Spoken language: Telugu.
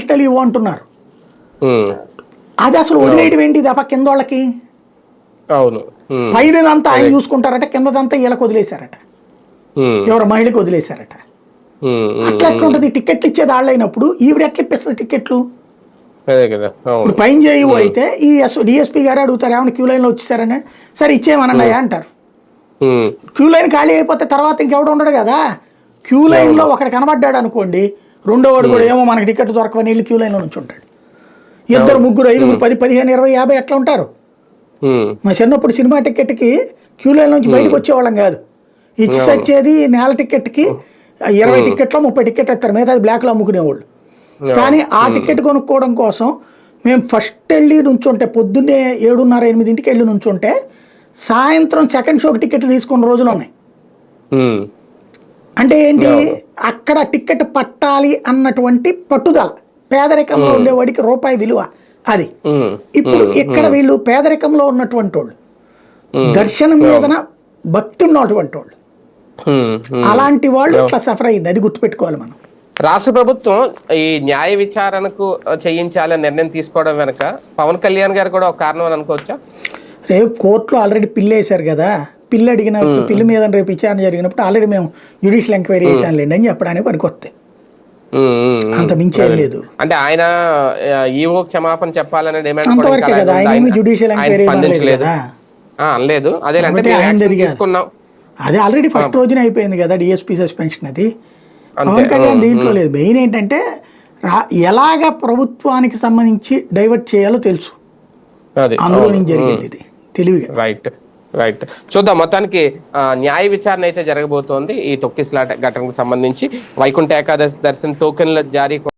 ప్రమోషనల్ ఇవ్వు అంటున్నారు. ఉమ్, అది అసలు వదిలేయడం ఏంటి తప్ప కింద వాళ్ళకి. అవును. పైనదంతా ఆయన చూసుకుంటారట, కిందదంతా వీళ్ళకి వదిలేశారట, ఎవరు మహిళకి వదిలేశారట. అట్లా ఎట్లా ఉంటుంది? టికెట్లు ఇచ్చేది వాళ్ళైనప్పుడు ఈవిడ ఎట్లా ఇప్పిస్తుంది టికెట్లు? అదే కదా. అవును. ఇప్పుడు పైన చేయవు అయితే ఈ డిఎస్పీ గారు అడుగుతారు, ఏమైనా క్యూ లైన్లో వచ్చేసారని. సరే ఇచ్చేయమనండి అంటారు. క్యూ లైన్ ఖాళీ అయిపోతే తర్వాత ఇంకెవడు ఉండడు కదా. క్యూ లైన్లో ఒకటి కనబడ్డాడు అనుకోండి, రెండో వాడు కూడా ఏమో మనకి టికెట్ దొరకవని వెళ్ళి క్యూ లైన్లో నుంచి ఉంటాడు. ఇద్దరు ముగ్గురు ఐదుగురు 10, 15, 20, 50 ఎట్లా ఉంటారు? మా చిన్నప్పుడు సినిమా టికెట్కి క్యూ లైన్ నుంచి బయటకు వచ్చేవాళ్ళం కాదు. ఇచ్చి వచ్చేది నేల టికెట్కి 20 టికెట్లో 30 టికెట్ ఇస్తారు, మిగతా బ్లాక్లో అమ్ముకునేవాళ్ళు. కానీ ఆ టికెట్ కొనుక్కోవడం కోసం మేము ఫస్ట్ వెళ్ళి నుంచుంటే పొద్దున్నే 7:30, 8 వెళ్ళి నుంచుంటే సాయంత్రం సెకండ్ షోకి టికెట్లు తీసుకున్న రోజులు ఉన్నాయి. అంటే ఏంటి, అక్కడ టికెట్ పట్టాలి అన్నటువంటి పట్టుదల, పేదరికంలో ఉండేవాడికి రూపాయి విలువ అది. ఇప్పుడు ఇక్కడ వీళ్ళు పేదరికంలో ఉన్నటువంటి వాళ్ళు, దర్శనం మీదన భక్తి ఉన్నటువంటి వాళ్ళు, అలాంటి వాళ్ళు ఇట్లా సఫర్ అయ్యింది. అది గుర్తుపెట్టుకోవాలి మనం. రాష్ట్ర ప్రభుత్వం ఈ న్యాయ విచారణకు చేయించాలని నిర్ణయం తీసుకోవడం వెనక పవన్ కళ్యాణ్ గారు కూడా ఒక కారణం అని అనుకోవచ్చా? రేపు కోర్టులో ఆల్రెడీ పిల్లి వేశారు కదా, పిల్లి అడిగినప్పుడు పిల్లి మీద రేపు విచారణ జరిగినప్పుడు ఆల్రెడీ మేము జ్యుడిషియల్ ఎంక్వైరీ చేశానులేండి అని చెప్పడానికి పనికొస్తాయి. అంత మించేం లేదు. అంటే ఆయన ఈవో క్షమాపణ చెప్పాలనే డిమాండ్ అంతవరకే కదా, ఆయన ఏమి జ్యుడిషియల్ ఎంక్వైరీ అనలేదు. అదే అదే ఆల్రెడీ ఫస్ట్ రోజున అయిపోయింది కదా డిఎస్పీ సస్పెన్షన్. అది పవన్ కళ్యాణ్ దీంట్లో లేదు. మెయిన్ ఏంటంటే ఎలాగ ప్రభుత్వానికి సంబంధించి డైవర్ట్ చేయాలో తెలుసు, అందులో నుంచి జరిగింది ఇది తెలివిగా. Right right. చూద్దాం. మొత్తానికి న్యాయ విచారణ అయితే జరగబోతోంది ఈ తొక్కిసలాట ఘటనకు సంబంధించి. వైకుంఠ ఏకాదశి దర్శన టోకెన్ల జారీ